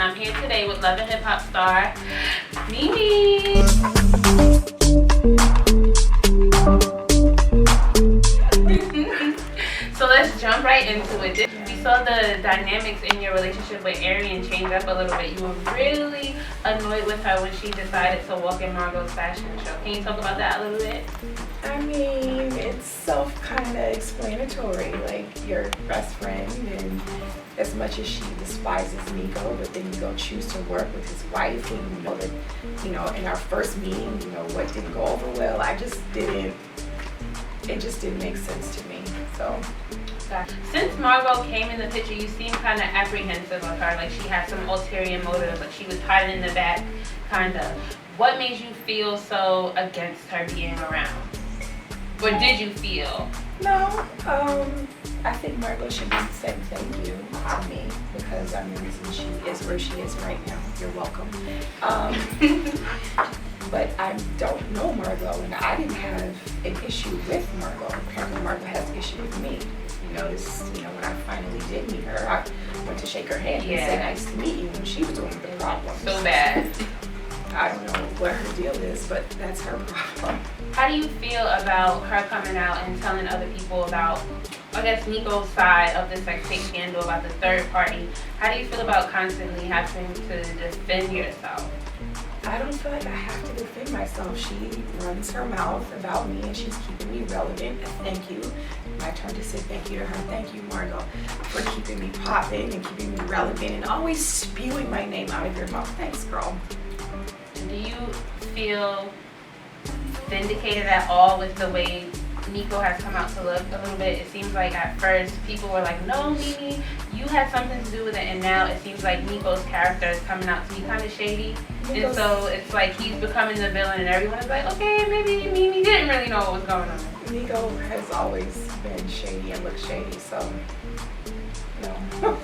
I'm here today with Love and Hip Hop star Mimi. So let's jump right into it. We saw the dynamics in your relationship with Arian change up a little bit. You were really annoyed with her when she decided to walk in Margeaux's fashion show. Can you talk about that a little bit? I mean, it's kind of explanatory. Like, your best friend, and as much as she despises Nikko, but then you go choose to work with his wife, and you know that, in our first meeting, what didn't go over well. It just didn't make sense to me. So. Since Margeaux came in the picture, you seem kind of apprehensive of her, like she had some ulterior motive, like she was hiding in the back, kind of. What made you feel so against her being around? Or did you feel? No, I think Margeaux should be saying thank you to me, because I'm the reason she is where she is right now. You're welcome. But I don't know Margeaux, and I didn't have an issue with Margeaux. Apparently Margeaux has an issue with me. When I finally did meet her, I went to shake her hand and say nice to meet you, and she was doing the problem. So bad. I don't know what her deal is, but that's her problem. How do you feel about her coming out and telling other people about, I guess, Nikko's side of the Sextape scandal, about the third party? How do you feel about constantly having to defend yourself? I don't feel like I have to defend myself. She runs her mouth about me, and she's keeping me relevant. Thank you. My turn to say thank you to her. Thank you, Margeaux, for keeping me popping and keeping me relevant and always spewing my name out of your mouth. Thanks, girl. Do you feel vindicated at all with the way Nikko has come out to look a little bit? It seems like at first people were like, no, Mimi, you had something to do with it, and now it seems like Nikko's character is coming out to be kind of shady. And so it's like he's becoming the villain, and everyone is like, okay, maybe Mimi didn't really know what was going on. Nikko has always been shady and looks shady, so no.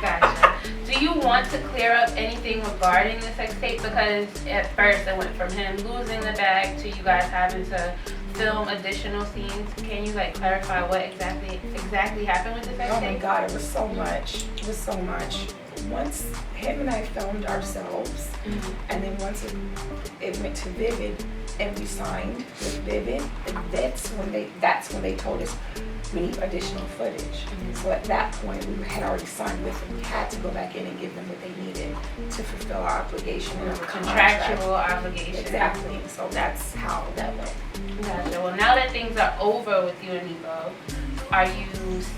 Gotcha. Do you want to clear up anything regarding the sex tape? Because at first it went from him losing the bag to you guys having to film additional scenes. Can you clarify what exactly happened with the sex tape? Oh my God, it was so much. It was so much. Once him and I filmed ourselves, and then once it went to Vivid, and we signed with Vivid, and that's when they told us we need additional footage. So at that point, we had already signed with them. We had to go back in and give them what they needed to fulfill our obligation and our contractual obligation. Exactly. So that's how that went. Gotcha. Well, now that things are over with you and Nikko, are you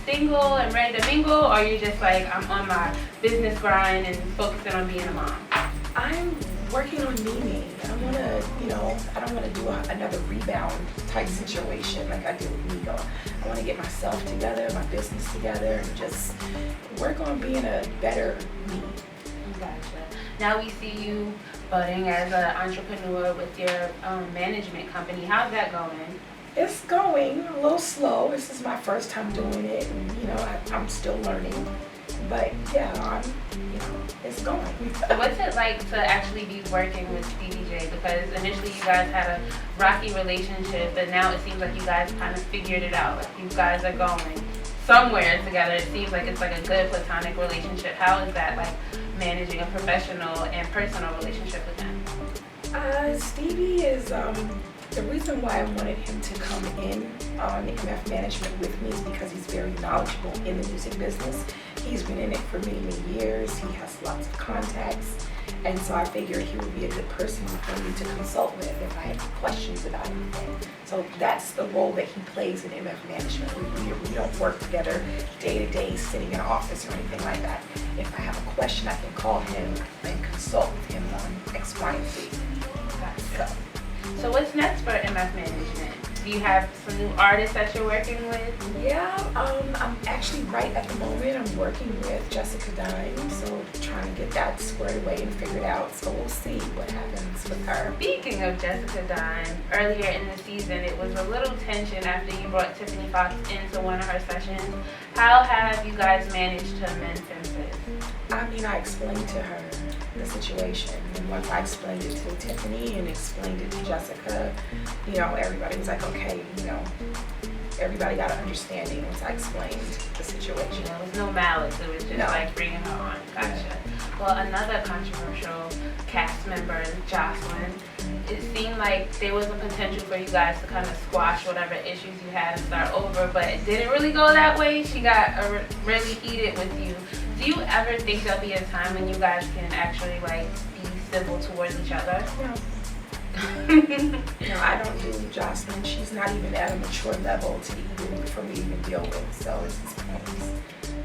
single and ready to mingle, or are you just like, I'm on my business grind and focusing on being a mom? I'm working on Mimi. I don't want to do another rebound type situation like I did with Nikko. I want to get myself together, my business together, and just work on being a better me. Gotcha. Now we see you budding as an entrepreneur with your management company. How's that going? It's going a little slow. This is my first time doing it, and I'm still learning. But yeah, it's going. So what's it like to actually be working with DBJ? Because initially you guys had a rocky relationship, but now it seems like you guys kind of figured it out. Like you guys are going somewhere together. It seems like it's like a good platonic relationship. How is that like managing a professional and personal relationship with him? Stevie is the reason why I wanted him to come in on MF management with me is because he's very knowledgeable in the music business. He's been in it for many, many years. He has lots of contacts. And so I figured he would be a good person for me to consult with if I had questions about anything. So that's the role that he plays in MF management. We don't work together day to day sitting in an office or anything like that. If I have a question, I can call him and consult with him on X, Y, and Z. So what's next for MF management? Do you have some new artists that you're working with? Yeah, I'm actually right at the moment. I'm working with Jessica Dime, so trying to get that squared away and figured out. So we'll see what happens with her. Speaking of Jessica Dime, earlier in the season, it was a little tension after you brought Tiffany Fox into one of her sessions. How have you guys managed to mend fences? I mean, I explained to her the situation. And once I explained it to Tiffany and explained it to Jessica, you know, everybody was like, okay, you know, everybody got an understanding once I explained the situation. There was no malice, it was just like bringing her on. Gotcha. Well, another controversial cast member, Jasmine, it seemed like there was a potential for you guys to kind of squash whatever issues you had and start over, but it didn't really go that way. She got really heated with you. Do you ever think there'll be a time when you guys can actually like be civil towards each other? No. No, I don't do Jocelyn. She's not even at a mature level for me to even deal with. So it's pointless.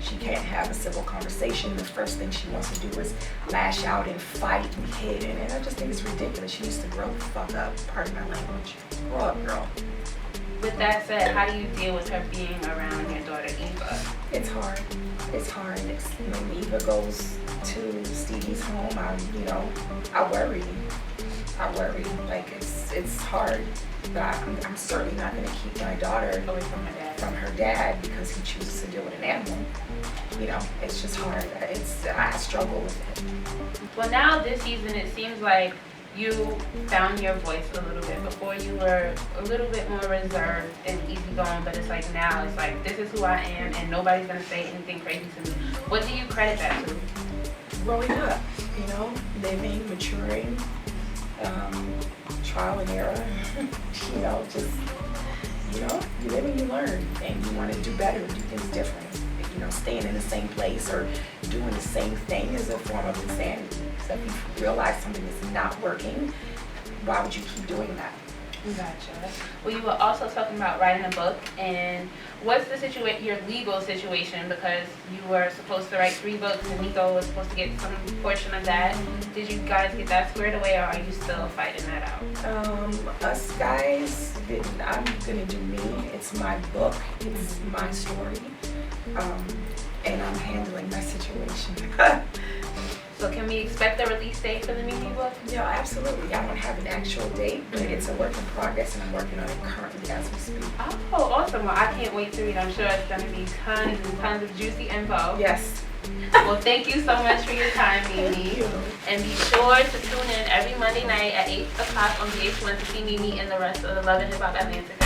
She can't have a civil conversation. The first thing she wants to do is lash out and fight and hit. And I just think it's ridiculous. She needs to grow the fuck up. Pardon my language. Grow up, girl. With that said, how do you deal with her being around your daughter Eva? It's hard. It's hard. When Eva goes to Stevie's home, I worry. Like it's hard. But I'm certainly not going to keep my daughter away from her dad because he chooses to deal with an animal. You know, it's just hard. I struggle with it. Well, now this season, it seems like you found your voice a little bit. Before you were a little bit more reserved and easygoing, but it's like now it's like this is who I am, and nobody's gonna say anything crazy to me. What do you credit that to? Growing up, you know, living, maturing. Trial and error, you know, just, you know, you live and you learn, and you want to do better and do things different. You know, staying in the same place or doing the same thing is a form of insanity. So if you realize something is not working, why would you keep doing that? Gotcha. Well, you were also talking about writing a book, and what's the your legal situation? Because you were supposed to write 3 books, and Nikko was supposed to get some portion of that. Did you guys get that squared away, or are you still fighting that out? Us guys, I'm gonna do me. It's my book. It's my story, and I'm handling my situation. So can we expect a release date for the Mimi book? Yeah, absolutely. I don't have an actual date, but it's a work in progress, and I'm working on it currently as we speak. Oh, awesome. Well, I can't wait to read. I'm sure it's going to be tons and tons of juicy info. Yes. Well, thank you so much for your time, Mimi. Thank you. And be sure to tune in every Monday night at 8 o'clock on VH1 to see Mimi and the rest of the Love and Hip Hop Atlanta